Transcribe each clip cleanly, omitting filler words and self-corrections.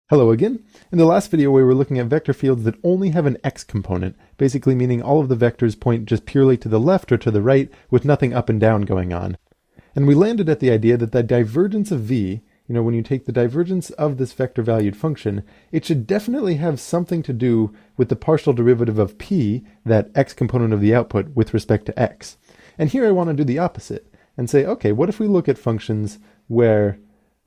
Hello again. In the last video we were looking at vector fields that only have an x component, basically meaning all of the vectors point just purely to the left or to the right with nothing up and down going on. And we landed at the idea that the divergence of v, when you take the divergence of this vector valued function, it should definitely have something to do with the partial derivative of p, that x component of the output, with respect to x. And here I want to do the opposite and say, okay, what if we look at functions where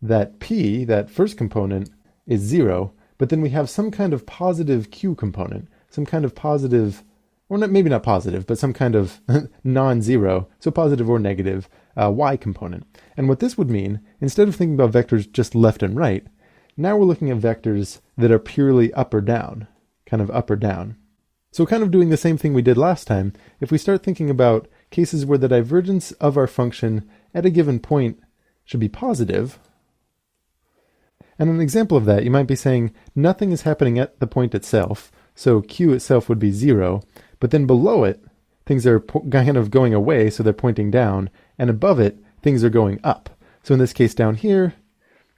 that p, that first component, is 0, but then we have some kind of positive q component, some kind of positive, or not, maybe not positive, but some kind of non-zero, so positive or negative, y component. And what this would mean, instead of thinking about vectors just left and right, now we're looking at vectors that are purely up or down, kind of up or down. So kind of doing the same thing we did last time, if we start thinking about cases where the divergence of our function at a given point should be positive. And an example of that, you might be saying nothing is happening at the point itself, so q itself would be 0, but then below it, things are kind of going away, so they're pointing down, and above it, things are going up. So in this case down here,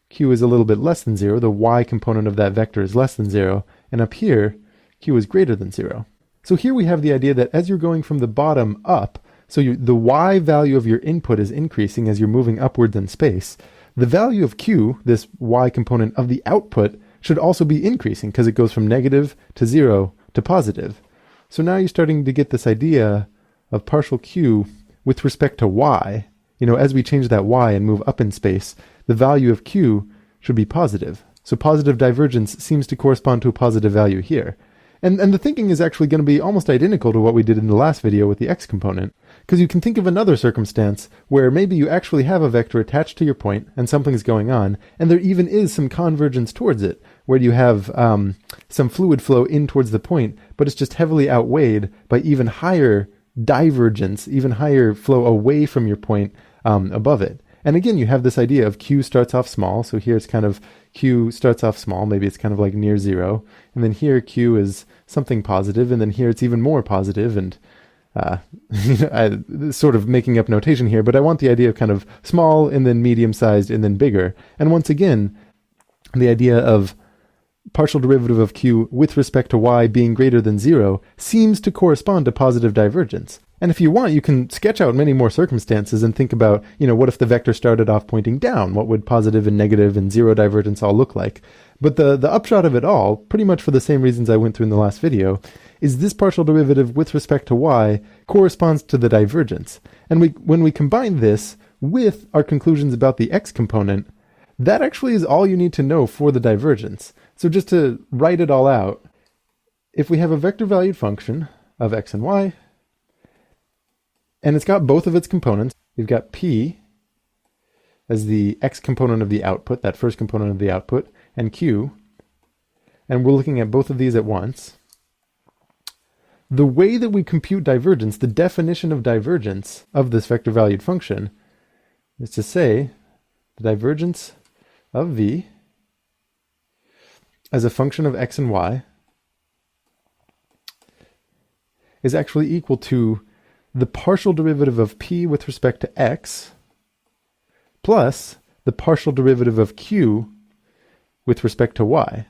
q is a little bit less than 0, the y component of that vector is less than 0, and up here, q is greater than 0. So here we have the idea that as you're going from the bottom up, so the y value of your input is increasing as you're moving upwards in space, the value of q, this y component of the output, should also be increasing because it goes from negative to 0 to positive. So now you're starting to get this idea of partial q with respect to y. As we change that y and move up in space, the value of q should be positive. So positive divergence seems to correspond to a positive value here. And the thinking is actually going to be almost identical to what we did in the last video with the x component, because you can think of another circumstance where maybe you actually have a vector attached to your point and something's going on, and there even is some convergence towards it, where you have some fluid flow in towards the point, but it's just heavily outweighed by even higher divergence, even higher flow away from your point above it. And again, you have this idea of q starts off small, so here it's kind of q starts off small, maybe it's kind of like near 0, and then here q is something positive, and then here it's even more positive, and I'm sort of making up notation here, but I want the idea of kind of small, and then medium-sized, and then bigger. And once again, the idea of partial derivative of q with respect to y being greater than 0 seems to correspond to positive divergence. And if you want, you can sketch out many more circumstances and think about, what if the vector started off pointing down? What would positive and negative and 0 divergence all look like? But the upshot of it all, pretty much for the same reasons I went through in the last video, is this partial derivative with respect to y corresponds to the divergence. And when we combine this with our conclusions about the x component, that actually is all you need to know for the divergence. So just to write it all out, if we have a vector valued function of x and y, and it's got both of its components, you've got p as the x component of the output, that first component of the output, and q, and we're looking at both of these at once. The way that we compute divergence, the definition of divergence of this vector valued function, is to say the divergence of v as a function of x and y is actually equal to the partial derivative of p with respect to x plus the partial derivative of q with respect to y.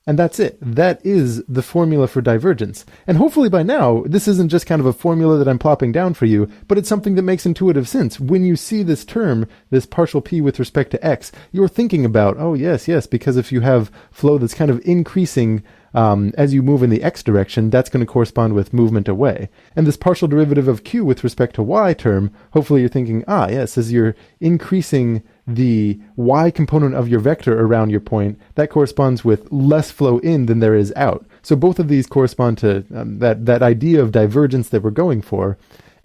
And that's it. That is the formula for divergence. And hopefully by now, this isn't just kind of a formula that I'm plopping down for you, but it's something that makes intuitive sense. When you see this term, this partial p with respect to x, you're thinking about, oh yes, because if you have flow that's kind of increasing as you move in the x direction, that's going to correspond with movement away. And this partial derivative of q with respect to y term, hopefully you're thinking, yes, as you're increasing the y component of your vector around your point, that corresponds with less flow in than there is out. So both of these correspond to that idea of divergence that we're going for.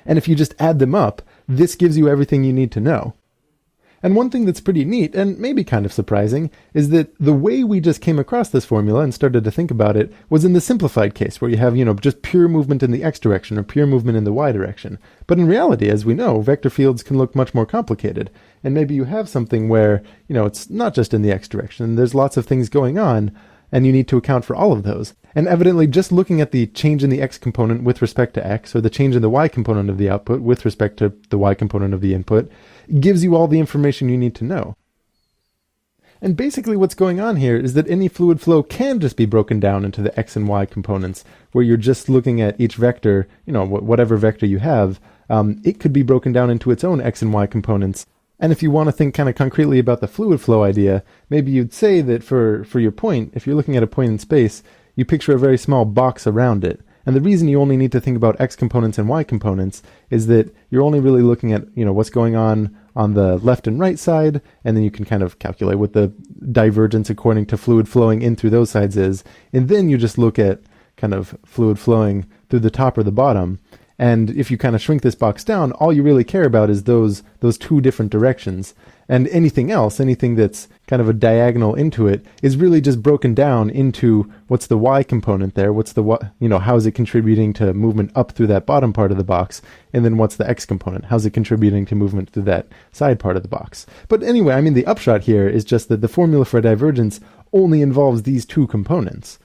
And if you just add them up, this gives you everything you need to know. And one thing that's pretty neat, and maybe kind of surprising, is that the way we just came across this formula and started to think about it was in the simplified case, where you have, just pure movement in the x direction or pure movement in the y direction. But in reality, as we know, vector fields can look much more complicated. And maybe you have something where, it's not just in the x direction. There's lots of things going on, and you need to account for all of those. And evidently, just looking at the change in the x component with respect to x, or the change in the y component of the output with respect to the y component of the input, gives you all the information you need to know. And basically what's going on here is that any fluid flow can just be broken down into the x and y components, where you're just looking at each vector, whatever vector you have, it could be broken down into its own x and y components. And if you want to think kind of concretely about the fluid flow idea, maybe you'd say that for your point, if you're looking at a point in space, you picture a very small box around it. And the reason you only need to think about x components and y components is that you're only really looking at, what's going on the left and right side, and then you can kind of calculate what the divergence according to fluid flowing in through those sides is. And then you just look at kind of fluid flowing through the top or the bottom. And if you kind of shrink this box down, all you really care about is those two different directions. And anything else, anything that's kind of a diagonal into it, is really just broken down into what's the y component there, what's the how is it contributing to movement up through that bottom part of the box, and then what's the x component, how's it contributing to movement through that side part of the box. But anyway, the upshot here is just that the formula for divergence only involves these two components.